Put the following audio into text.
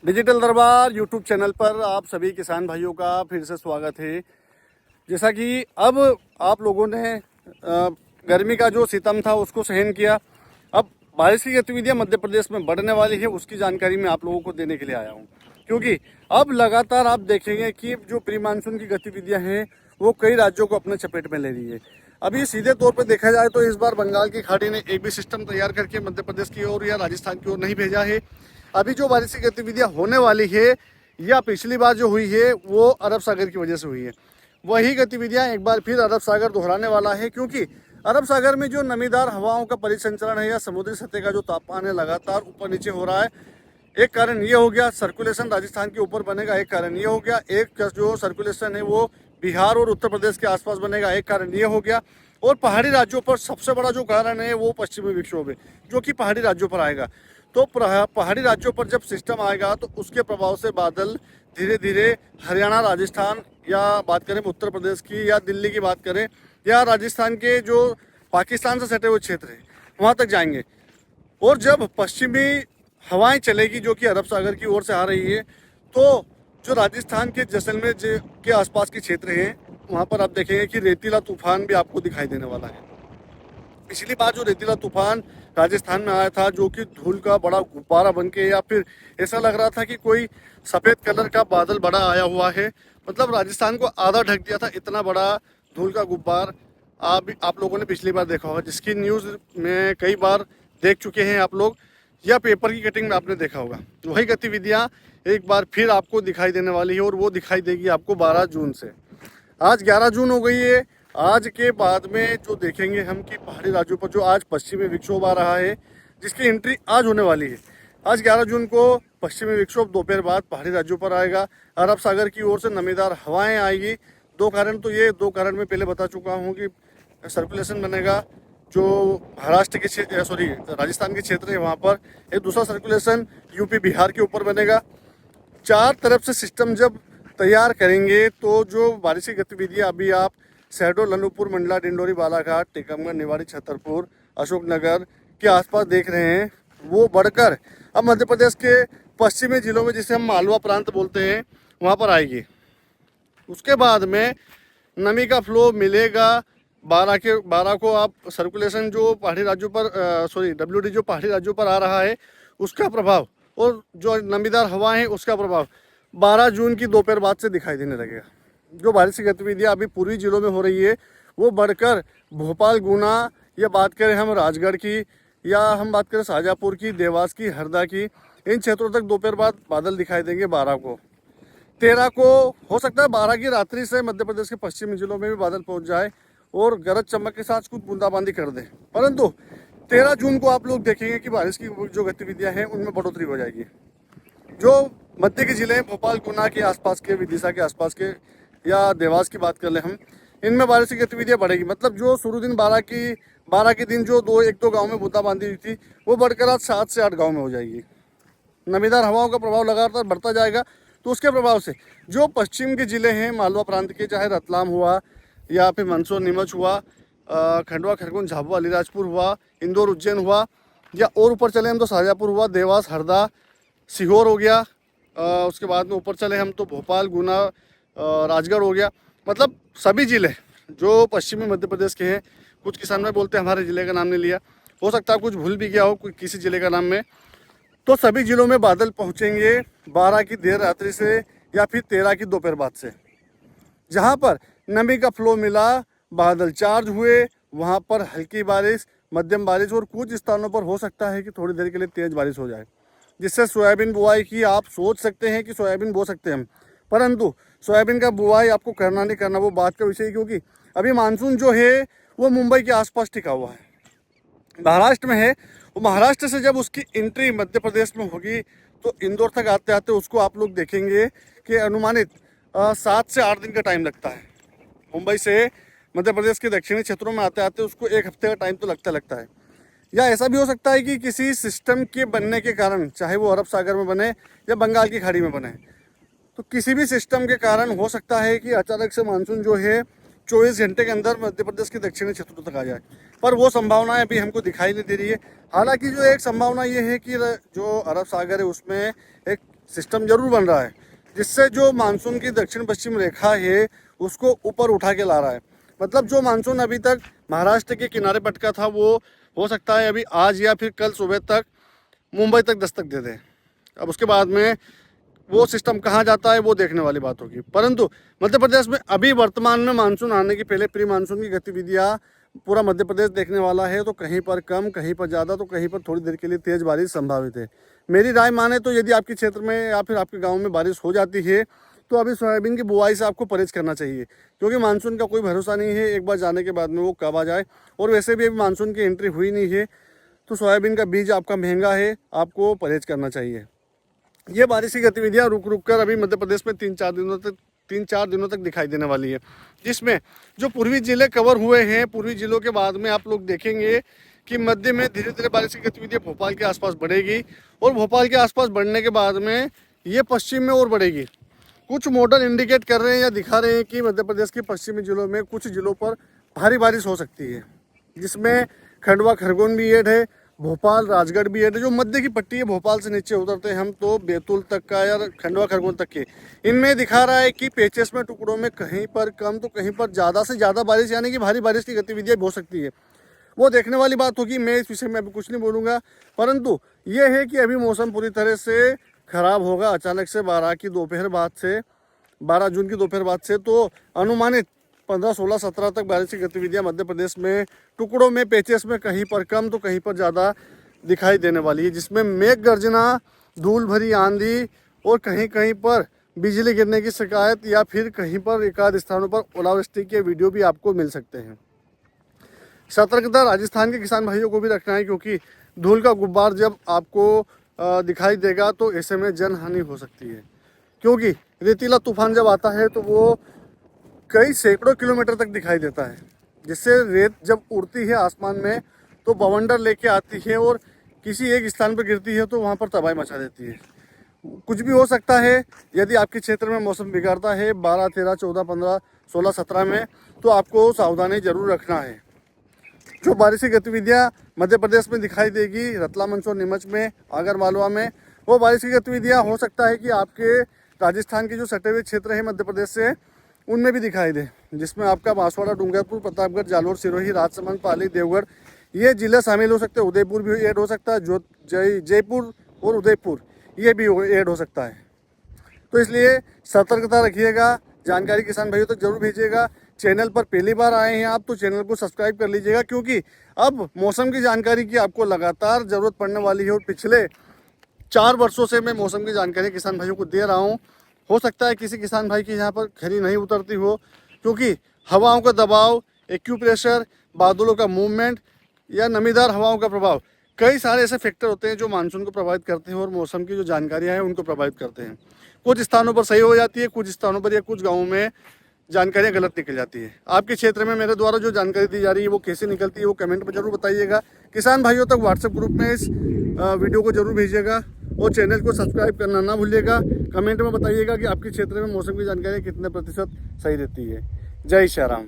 Digital दरबार YouTube channel पर आप सभी किसान भाइयों का फिर से स्वागत है। जैसा कि अब आप लोगों ने गर्मी का जो सितम था उसको सहन किया, अब बारिश की गतिविधियां मध्य प्रदेश में बढ़ने वाली है, उसकी जानकारी मैं आप लोगों को देने के लिए आया हूं। क्योंकि अब लगातार आप देखेंगे कि जो प्री मानसून की गतिविधियां हैं वो कई राज्यों को अपने चपेट में ले रही है। अभी सीधे तौर पर देखा जाए तो इस बार बंगाल की खाड़ी ने एक भी सिस्टम तैयार करके मध्य प्रदेश की ओर या राजस्थान की ओर नहीं भेजा है। अभी जो बारिश की गतिविधियां होने वाली है या पिछली बार जो हुई है वो अरब सागर की वजह से हुई है, वही गतिविधियां एक बार फिर अरब सागर दोहराने वाला है। क्योंकि अरब सागर में जो नमीदार हवाओं का परिसंचरण है या समुद्री सतह का जो तापमान है लगातार ऊपर नीचे हो रहा है। एक कारण ये हो गया सर्कुलेशन राजस्थान के ऊपर बनेगा, एक कारण ये हो गया एक जो सर्कुलेशन है वो बिहार और उत्तर प्रदेश के आसपास बनेगा, एक कारण ये हो गया। और पहाड़ी राज्यों पर सबसे बड़ा जो कारण है वो पश्चिमी विक्षोभ है जो कि पहाड़ी राज्यों पर आएगा। तो पहाड़ी राज्यों पर जब सिस्टम आएगा तो उसके प्रभाव से बादल धीरे धीरे हरियाणा राजस्थान या बात करें उत्तर प्रदेश की या दिल्ली की बात करें या राजस्थान के जो पाकिस्तान से सटे हुए क्षेत्र है वहाँ तक जाएंगे। और जब पश्चिमी हवाएं चलेगी जो कि अरब सागर की ओर से आ रही है तो जो राजस्थान के जैसलमेर के आसपास के क्षेत्र हैं वहाँ पर आप देखेंगे कि रेतीला तूफान भी आपको दिखाई देने वाला है। पिछली बार जो रेतीला तूफान राजस्थान में आया था जो कि धूल का बड़ा गुब्बारा बन के या फिर ऐसा लग रहा था कि कोई सफ़ेद कलर का बादल बड़ा आया हुआ है, मतलब राजस्थान को आधा ढक दिया था, इतना बड़ा धूल का गुब्बार आप लोगों ने पिछली बार देखा होगा, जिसकी न्यूज़ में कई बार देख चुके हैं आप लोग या पेपर की कटिंग में आपने देखा होगा। वही गतिविधियाँ एक बार फिर आपको दिखाई देने वाली है और वो दिखाई देगी आपको 12 जून से। आज 11 जून हो गई है। आज के बाद में जो देखेंगे हम कि पहाड़ी राज्यों पर जो आज पश्चिमी विक्षोभ आ रहा है जिसकी एंट्री आज होने वाली है। आज 11 जून को पश्चिमी विक्षोभ दोपहर बाद पहाड़ी राज्यों पर आएगा, अरब सागर की ओर से नमीदार हवाएं आएगी। दो कारण मैं पहले बता चुका हूँ कि सर्कुलेशन बनेगा जो महाराष्ट्र के राजस्थान के क्षेत्र है वहाँ पर, एक दूसरा सर्कुलेशन यूपी बिहार के ऊपर बनेगा। चार तरफ से सिस्टम जब तैयार करेंगे तो जो बारिश की गतिविधियाँ अभी आप शहडोल, अनूपपुर, मंडला, डिंडोरी, बालाघाट, टीकमगढ़, निवाड़ी, छतरपुर, अशोकनगर के आसपास देख रहे हैं वो बढ़कर अब मध्य प्रदेश के पश्चिमी जिलों में जिसे हम मालवा प्रांत बोलते हैं वहाँ पर आएगी। उसके बाद में नमी का फ्लो मिलेगा 12 को आप सर्कुलेशन जो पहाड़ी राज्यों पर WD जो पहाड़ी राज्यों पर आ रहा है उसका प्रभाव और जो नमीदार हवाएं हैं उसका प्रभाव 12 जून की दोपहर बाद से दिखाई देने लगेगा। जो बारिश की गतिविधियाँ अभी पूर्वी जिलों में हो रही है वो बढ़कर भोपाल, गुना या बात करें हम राजगढ़ की या हम बात करें शाहजहाँपुर की, देवास की, हरदा की, इन क्षेत्रों तक दोपहर बाद बादल दिखाई देंगे। 12 को 13 को हो सकता है 12 की रात्रि से मध्य प्रदेश के पश्चिमी जिलों में भी बादल पहुंच जाए और गरज चमक के साथ कुछ बूंदाबांदी कर दे। परंतु 13 जून को आप लोग देखेंगे कि बारिश की जो गतिविधियां हैं उनमें बढ़ोतरी हो जाएगी। जो मध्य के जिले हैं भोपाल, गुना के आसपास के, विदिशा के आसपास के या देवास की बात कर ले हम, इनमें बारिश की गतिविधियां बढ़ेगी। मतलब जो शुरू दिन 12 के दिन जो एक दो गाँव में बूंदाबांदी हुई थी वो बढ़कर आज 7 से 8 गाँव में हो जाएगी। नमीदार हवाओं का प्रभाव लगातार बढ़ता जाएगा तो उसके प्रभाव से जो पश्चिम के जिले हैं मालवा प्रांत के, चाहे रतलाम हुआ या फिर मंदसौर, नीमच हुआ, खंडवा, खरगोन, झाबुआ, अलीराजपुर हुआ, इंदौर, उज्जैन हुआ या और ऊपर चले हम तो शाहजहाँपुर हुआ, देवास, हरदा, सीहोर हो गया, उसके बाद में ऊपर चले हम तो भोपाल, गुना, राजगढ़ हो गया। मतलब सभी ज़िले जो पश्चिमी मध्य प्रदेश के हैं, कुछ किसान भाई बोलते हैं हमारे ज़िले का नाम नहीं लिया, हो सकता है कुछ भूल भी गया हो किसी ज़िले का नाम में, तो सभी ज़िलों में बादल पहुंचेंगे 12 की देर रात्रि से या फिर 13 की दोपहर बाद से। जहां पर नमी का फ्लो मिला, बादल चार्ज हुए, वहां पर हल्की बारिश, मध्यम बारिश और कुछ स्थानों पर हो सकता है कि थोड़ी देर के लिए तेज़ बारिश हो जाए, जिससे सोयाबीन बुआई की आप सोच सकते हैं कि सोयाबीन बो सकते हैं हम। परंतु सोयाबीन का बुआई आपको करना नहीं करना वो बात का विषय है, क्योंकि अभी मानसून जो है वो मुंबई के आसपास टिका हुआ है, महाराष्ट्र में है। वो महाराष्ट्र से जब उसकी एंट्री मध्य प्रदेश में होगी तो इंदौर तक आते आते उसको आप लोग देखेंगे कि अनुमानित 7 से 8 दिन का टाइम लगता है। मुंबई से मध्य प्रदेश के दक्षिणी क्षेत्रों में आते आते उसको 1 हफ्ते का टाइम तो लगता है। या ऐसा भी हो सकता है कि किसी सिस्टम के बनने के कारण, चाहे वो अरब सागर में बने या बंगाल की खाड़ी में बने, तो किसी भी सिस्टम के कारण हो सकता है कि अचानक से मानसून जो है 24 घंटे के अंदर मध्य प्रदेश के दक्षिणी क्षेत्रों तक आ जाए, पर वो संभावनाएं अभी हमको दिखाई नहीं दे रही है। हालांकि जो एक संभावना ये है कि जो अरब सागर है उसमें एक सिस्टम जरूर बन रहा है, जिससे जो मानसून की दक्षिण पश्चिम रेखा है उसको ऊपर उठा के ला रहा है। मतलब जो मानसून अभी तक महाराष्ट्र के किनारे पटका था वो हो सकता है अभी आज या फिर कल सुबह तक मुंबई तक दस्तक दे दे। अब उसके बाद में वो सिस्टम कहाँ जाता है वो देखने वाली बात होगी। परंतु मध्य प्रदेश में अभी वर्तमान में मानसून आने के पहले प्री मानसून की गतिविधियाँ पूरा मध्य प्रदेश देखने वाला है। तो कहीं पर कम, कहीं पर ज़्यादा, तो कहीं पर थोड़ी देर के लिए तेज़ बारिश संभावित है। मेरी राय माने तो यदि आपके क्षेत्र में या फिर आपके गाँव में बारिश हो जाती है तो अभी सोयाबीन की बुआई से आपको परहेज करना चाहिए, क्योंकि मानसून का कोई भरोसा नहीं है एक बार जाने के बाद में वो कब आ जाए। और वैसे भी अभी मानसून की एंट्री हुई नहीं है, तो सोयाबीन का बीज आपका महंगा है, आपको परहेज करना चाहिए। ये बारिश की गतिविधियाँ रुक रुक कर अभी मध्य प्रदेश में 3-4 दिनों तक दिखाई देने वाली है, जिसमें जो पूर्वी जिले कवर हुए हैं, पूर्वी जिलों के बाद में आप लोग देखेंगे कि मध्य में धीरे धीरे बारिश की गतिविधियाँ भोपाल के आसपास बढ़ेगी, और भोपाल के आसपास बढ़ने के बाद में ये पश्चिम में और बढ़ेगी। कुछ मॉडल इंडिकेट कर रहे हैं या दिखा रहे हैं कि मध्य प्रदेश के पश्चिमी जिलों में कुछ जिलों पर भारी बारिश हो सकती है, जिसमें खंडवा खरगोन भी ऐड है, भोपाल राजगढ़ भी ऐड है। जो मध्य की पट्टी है भोपाल से नीचे उतरते हैं हम तो बैतूल तक का या खंडवा खरगोन तक के, इनमें दिखा रहा है कि पेचेस में टुकड़ों में कहीं पर कम तो कहीं पर ज़्यादा से ज़्यादा बारिश यानी कि भारी बारिश की गतिविधियाँ हो सकती है। वो देखने वाली बात होगी। मैं इस विषय में अभी कुछ नहीं बोलूँगा, परंतु ये है कि अभी मौसम पूरी तरह से खराब होगा अचानक से 12 जून की दोपहर बाद से। तो अनुमानित 15, 16, 17 तक बारिश की गतिविधियां मध्य प्रदेश में टुकड़ों में, पेचेस में कहीं पर कम तो कहीं पर ज़्यादा दिखाई देने वाली है, जिसमें मेघ गर्जना, धूल भरी आंधी और कहीं कहीं पर बिजली गिरने की शिकायत या फिर कहीं पर एकाध स्थानों पर ओलावृष्टि के वीडियो भी आपको मिल सकते हैं। सतर्कता राजस्थान के किसान भाइयों को भी रखना है, क्योंकि धूल का गुब्बार जब आपको दिखाई देगा तो ऐसे में जनहानि हो सकती है। क्योंकि रेतीला तूफान जब आता है तो वो कई सैकड़ों किलोमीटर तक दिखाई देता है, जिससे रेत जब उड़ती है आसमान में तो बवंडर लेके आती है और किसी एक स्थान पर गिरती है तो वहाँ पर तबाही मचा देती है। कुछ भी हो सकता है यदि आपके क्षेत्र में मौसम बिगड़ता है 12, 13, 14, 15, 16, 17 में, तो आपको सावधानी जरूर रखना है। जो बारिश की गतिविधियाँ मध्य प्रदेश में दिखाई देगी रतलाम, मंदसौर, नीमच में, आगर मालवा में, वो बारिश की गतिविधियाँ हो सकता है कि आपके राजस्थान के जो सटे हुए क्षेत्र है मध्य प्रदेश से उनमें भी दिखाई दे, जिसमें आपका बांसवाड़ा, डूंगरपुर, प्रतापगढ़, जालोर, सिरोही, राजसमंद, पाली, देवगढ़ ये जिले शामिल हो सकते हैं। उदयपुर भी ऐड हो सकता है, जयपुर और उदयपुर ये भी ऐड हो सकता है। तो इसलिए सतर्कता रखिएगा, जानकारी किसान भाइयों तक जरूर भेजिएगा। चैनल पर पहली बार आए हैं आप तो चैनल को सब्सक्राइब कर लीजिएगा, क्योंकि अब मौसम की जानकारी की आपको लगातार ज़रूरत पड़ने वाली है। और पिछले 4 वर्षों से मैं मौसम की जानकारी किसान भाइयों को दे रहा हूँ। हो सकता है किसी किसान भाई की यहाँ पर खरी नहीं उतरती हो, क्योंकि हवाओं का दबाव, एक्यूप्रेशर, बादलों का मूवमेंट या नमीदार हवाओं का प्रभाव, कई सारे ऐसे फैक्टर होते हैं जो मानसून को प्रभावित करते हैं और मौसम की जो जानकारियाँ हैं उनको प्रभावित करते हैं। कुछ स्थानों पर सही हो जाती है, कुछ स्थानों पर या कुछ गाँवों में जानकारियाँ गलत निकल जाती है। आपके क्षेत्र में मेरे द्वारा जो जानकारी दी जा रही है वो कैसे निकलती है वो कमेंट में जरूर बताइएगा। किसान भाइयों तक व्हाट्सएप ग्रुप में इस वीडियो को जरूर भेजिएगा और चैनल को सब्सक्राइब करना ना भूलिएगा। कमेंट में बताइएगा कि आपके क्षेत्र में मौसम की जानकारी कितने प्रतिशत सही रहती है। जय श्री राम।